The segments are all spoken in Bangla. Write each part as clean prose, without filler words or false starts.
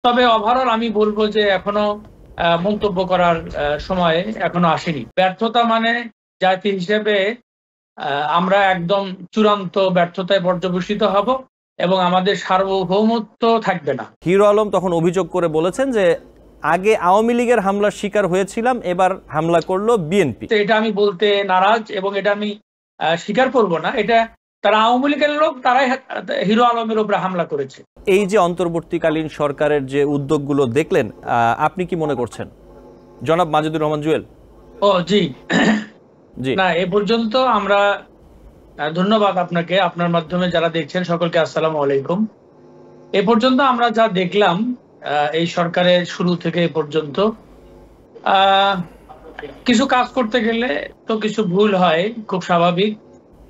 তবে ওভারঅল আমি বলবো যে এখনো মন্তব্য করার সময় এখনো আসেনি। ব্যর্থতা মানে জাতি হিসেবে আমরা একদম চূড়ান্ত ব্যর্থতায় পর্যবসিত হব এবং আমাদের সার্বভৌমত্ব থাকবে না। হিরো আলম তখন অভিযোগ করে বলেছেন যে আগে আওয়ামী লীগের হামলার শিকার হয়েছিলাম, এবার হামলা করলো বিএনপি। এটা আমি বলতে নারাজ এবং এটা আমি স্বীকার করব না। এটা তারা আওয়ামী লীগের লোক, তারাই হিরো আলমের উপরে হামলা করেছে। এই যে অন্তর্বর্তীকালীন সরকারের যে উদ্যোগগুলো দেখলেন, আপনি কি মনে করছেন জনাব মাজেদুর রহমান জুয়েল? ও জি জি না, এ পর্যন্ত আমরা ধন্যবাদ আপনাকে, আপনার মাধ্যমে যারা দেখছেন সকলকে আসসালামু আলাইকুম। এ পর্যন্ত আমরা যা দেখলাম এই সরকারের শুরু থেকে এ পর্যন্ত কিছু কাজ করতে গেলে তো কিছু ভুল হয়, খুব স্বাভাবিক।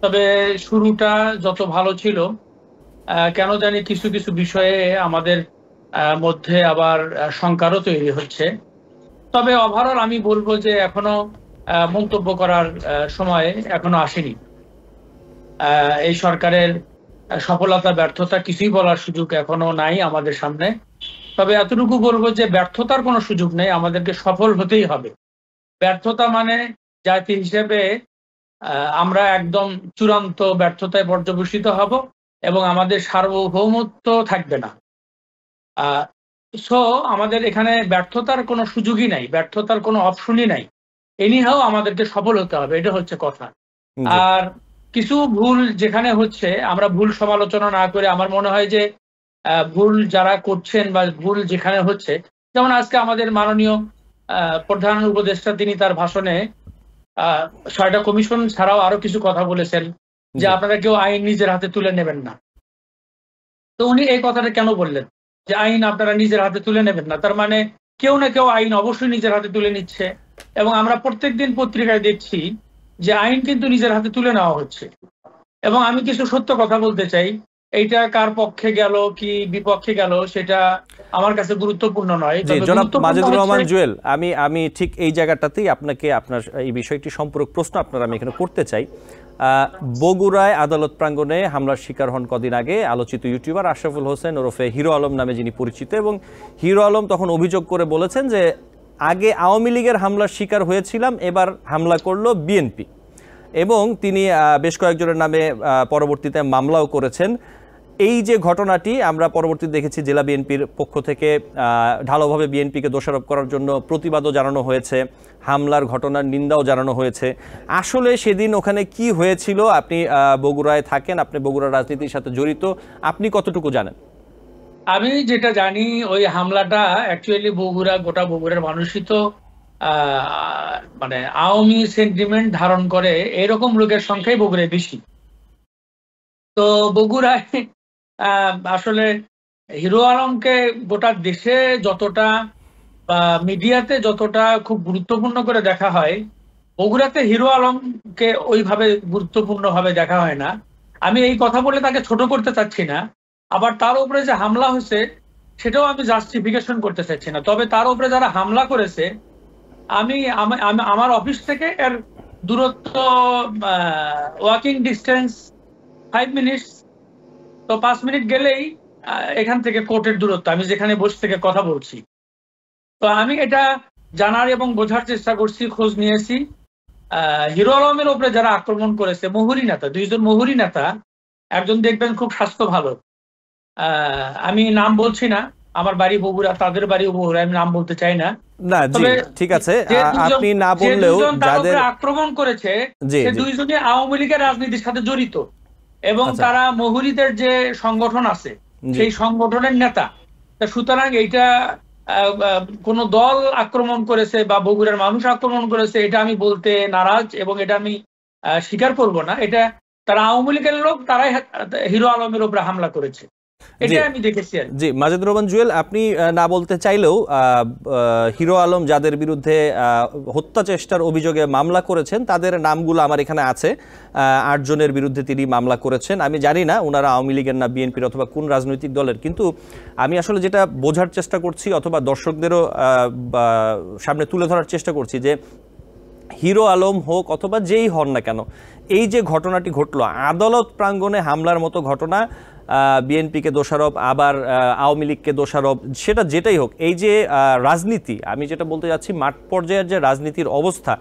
তবে শুরুটা যত ভালো ছিল, কেন জানি কিছু কিছু বিষয়ে আমাদের মধ্যে আবার শঙ্কারও তৈরি হচ্ছে। তবে ওভারঅল আমি বলবো যে এখনো মন্তব্য করার সময় এখনো আসেনি। এই সরকারের সফলতা ব্যর্থতা কিছুই বলার সুযোগ এখনো নাই আমাদের সামনে। তবে এতটুকু বলবো যে ব্যর্থতার কোনো সুযোগ নেই, আমাদেরকে সফল হতেই হবে। ব্যর্থতা মানে জাতি হিসেবে আমরা একদম চূড়ান্ত ব্যর্থতায় পর্যবসিত হব এবং আমাদের সার্বভৌমত্ব থাকবে না। সো আমাদের এখানে ব্যর্থতার কোনো সুযোগই নাই, ব্যর্থতার কোনো অপশনই নাই। এনিহাও আমাদেরকে সফল হতে হবে, এটা হচ্ছে কথা। আর কিছু ভুল যেখানে হচ্ছে, আমরা ভুল সমালোচনা না করে আমার মনে হয় যে ভুল যারা করছেন বা ভুল যেখানে হচ্ছে, যেমন আজকে আমাদের মাননীয় প্রধান উপদেষ্টা তিনি তার ভাষণে ৬টা কমিশন ছাড়াও আরো কিছু কথা বলেছেন যে আপনারা কেউ আইন নিজের হাতে তুলে নেবেন না। তো উনি এই কথাটা কেন বললেন যে আইন আপনারা নিজের হাতে তুলে নেবেন না? তার মানে কেউ না কেউ আইন অবশ্যই নিজের হাতে তুলে নিচ্ছে এবং আমরা প্রত্যেকদিন পত্রিকায় দেখছি যে আইন কিন্তু নিজের হাতে তুলে নেওয়া হচ্ছে। এবং আমি কিছু সত্য কথা বলতে চাই, এইটা কার পক্ষে গেল কি বিপক্ষে গেল সেটা আমার কাছে গুরুত্বপূর্ণ নয়। জি জনাব মাজেদুর রহমান জুয়েল, আমি ঠিক এই জায়গাটাতেই আপনাকে আপনার এই বিষয়টি সম্পর্ক প্রশ্ন আমি এখানে করতে চাই। বগুড়ায় আদালত প্রাঙ্গণে হামলার শিকার হন কদিন আগে আলোচিত ইউটিউবার আশরাফুল হোসেন ওরফে হিরো আলম নামে যিনি পরিচিত, এবং হিরো আলম তখন অভিযোগ করে বলেছেন যে আগে আওয়ামী লীগের হামলার শিকার হয়েছিলাম, এবার হামলা করলো বিএনপি, এবং তিনি বেশ কয়েকজনের নামে পরবর্তীতে মামলাও করেছেন। এই যে ঘটনাটি আমরা পরবর্তীতে দেখেছি, জেলা বিএনপির পক্ষ থেকে ঢালাওভাবে বিএনপিকে দোষারোপ করার জন্য প্রতিবাদও জানানো হয়েছে, হামলার ঘটনার নিন্দাও জানানো হয়েছে। আসলে সেদিন ওখানে কি হয়েছিল? আপনি বগুড়ায় থাকেন, আপনি বগুড়ার রাজনীতির সাথে জড়িত, আপনি কতটুকু জানেন? আমি যেটা জানি, ওই হামলাটা অ্যাকচুয়ালি গোটা বগুড়ার মানুষই তো মানে আওয়ামী সেন্টিমেন্ট ধারণ করে, এরকম লোকের সংখ্যাই বগুড়ায় বেশি। তো বগুড়ায় আসলে হিরো আলমকে গোটা দেশে যতটা বা মিডিয়াতে যতটা খুব গুরুত্বপূর্ণ করে দেখা হয়, বগুড়াতে হিরো আলমকে ওইভাবে গুরুত্বপূর্ণ ভাবে দেখা হয় না। আমি এই কথা বলে তাকে ছোট করতে চাচ্ছি না, আবার তার উপরে যে হামলা হয়েছে সেটাও আমি জাস্টিফিকেশন করতে চাচ্ছি না। তবে তার উপরে যারা হামলা করেছে, আমি আমার অফিস থেকে এর দূরত্ব ওয়াকিং ডিস্টেন্স 5 মিনিটস। তো 5 মিনিট গেলেই এখান থেকে কোর্টের দূরত্ব, আমি যেখানে বসে থেকে কথা বলছি। তো আমি এটা জানার এবং বোঝার চেষ্টা করছি, খোঁজ নিয়েছি। হিরো আলমের উপরে যারা আক্রমণ করেছে, মুহুরী নেতা, 2 জন মুহুরী নেতা, একজন দেখবেন খুব স্বাস্থ্য ভালো, আমি নাম বলছি না, আমার বাড়ি বগুড়া, তাদের বাড়ি বগুড়া, আমি নাম বলতে চাই না। না জি ঠিক আছে, আপনি না বললেও যাদের আক্রমণ করেছে সে 2 জনই আওয়ামী লীগের রাজনীতির সাথে জড়িত এবং তারা মুহুরীদের যে সংগঠন আছে সেই সংগঠনের নেতা। সুতরাং এইটা কোন দল আক্রমণ করেছে বা বগুড়ার মানুষ আক্রমণ করেছে এটা আমি বলতে নারাজ এবং এটা আমি স্বীকার করব না। এটা তারা আওয়ামী লীগের লোক, তারাই হিরো আলমের উপরে হামলা করেছে, এটা আমি দেখেছি। জি মাজেদুর রহমান জুয়েল, আপনি না বলতে চাইলেও হিরো আলম যাদের বিরুদ্ধে হত্যা চেষ্টার অভিযোগে মামলা করেছেন তাদের নামগুলো আমার এখানে আছে। 8 জনের বিরুদ্ধে তিনি মামলা করেছেন। আমি জানি না ওনারা আওয়ামী লীগের না বিএনপির অথবা কোন রাজনৈতিক দলের, কিন্তু আমি আসলে যেটা বোঝার চেষ্টা করছি অথবা দর্শকদেরও সামনে তুলে ধরার চেষ্টা করছি যে হিরো আলম হোক অথবা যেই হন না কেন, এই যে ঘটনাটি ঘটলো আদালত প্রাঙ্গণে হামলার মতো ঘটনা, বিএনপিকে দোষারোপ, আবার আওয়ামী লীগকে দোষারোপ, সেটা যেটাই হোক, এই যে রাজনীতি, আমি যেটা বলতে যাচ্ছি মাঠ পর্যায়ের যে রাজনীতির অবস্থা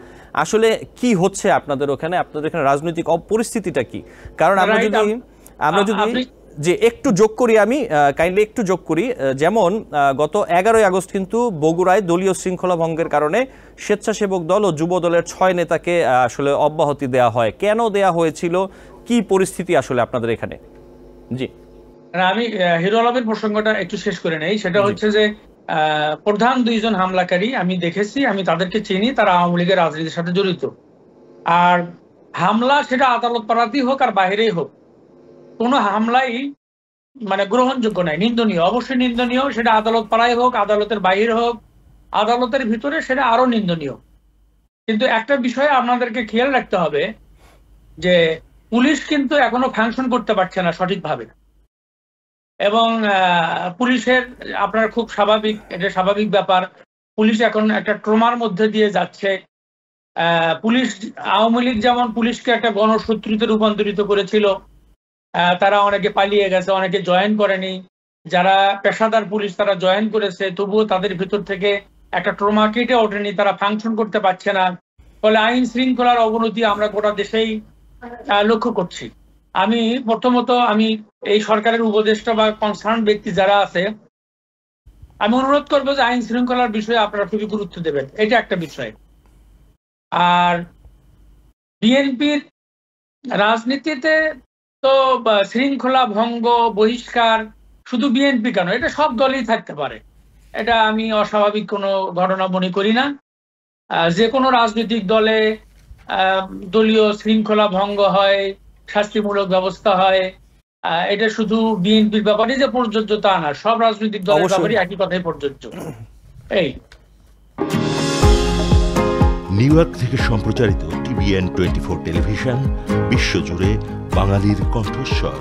আসলে কি হচ্ছে আপনাদের ওখানে, আপনাদের এখানে রাজনৈতিক পরিস্থিতিটা কি? কারণ আমরা যদি যে একটু যোগ করি, আমি কাইন্ডলি একটু যোগ করি, যেমন গত 11ই আগস্ট কিন্তু বগুড়ায় দলীয় শৃঙ্খলা ভঙ্গের কারণে স্বেচ্ছাসেবক দল ও যুব দলের 6 নেতাকে আসলে অব্যাহতি দেওয়া হয়। কেন দেয়া হয়েছিল, কি পরিস্থিতি আসলে আপনাদের এখানে? জি, আমি হিরো আলমের প্রসঙ্গটা একটু শেষ করে নেই। সেটা হচ্ছে যে প্রধান 2 জন হামলাকারী আমি দেখেছি, আমি তাদেরকে চিনি, তারা আওয়ামী লীগের রাজনীতির সাথে জড়িত। আর হামলা সেটা আদালত পাড়াতেই হোক আর বাইরেই হোক, কোনো হামলাই মানে গ্রহণযোগ্য নয়, নিন্দনীয়, অবশ্যই নিন্দনীয়। সেটা আদালত পাড়ায় হোক, আদালতের বাইরে হোক, আদালতের ভিতরে সেটা আরো নিন্দনীয়। কিন্তু একটা বিষয় আপনাদেরকে খেয়াল রাখতে হবে যে পুলিশ কিন্তু এখনো ফাংশন করতে পারছে না সঠিকভাবে, এবং পুলিশের আপনার খুব স্বাভাবিক, এটা স্বাভাবিক ব্যাপার। পুলিশ এখন একটা ট্রমার মধ্যে দিয়ে যাচ্ছে। পুলিশ, আওয়ামী লীগ যেমন পুলিশকে একটা গণশত্রুতে রূপান্তরিত করেছিল, তারা অনেকে পালিয়ে গেছে, অনেকে জয়েন করেনি। যারা পেশাদার পুলিশ তারা জয়েন করেছে, তবুও তাদের ভিতর থেকে একটা ট্রমা কেটে ওঠেনি, তারা ফাংশন করতে পারছে না। ফলে আইন শৃঙ্খলার অবনতি আমরা গোটা দেশেই লক্ষ্য করছি। আমি প্রথমত এই সরকারের উপদেষ্টা বা কনসার্ন ব্যক্তি যারা আছে, আমি অনুরোধ করবো যে আইন শৃঙ্খলার বিষয়ে আপনারা খুবই গুরুত্ব দেবেন, এটা একটা বিষয়। আর বিএনপির রাজনীতিতে তো শৃঙ্খলা ভঙ্গ, বহিষ্কার শুধু বিএনপি কেন, এটা সব দলই থাকতে পারে। এটা আমি অস্বাভাবিক কোনো ঘটনা মনে করি না। যে কোনো রাজনৈতিক দলে দলীয় শৃঙ্খলা ভঙ্গ হয়, শাস্তিমূলক ব্যবস্থা হয়, এটা শুধু বিএনপির ব্যাপারে যে প্রযোজ্য তা না, সব রাজনৈতিক দলের ব্যাপারে একই কথাই প্রযোজ্য। এই নিউ ইয়র্ক থেকে সম্প্রচারিত TVN 24 টেলিভিশন, বিশ্বজুড়ে বাঙালির কণ্ঠস্বর।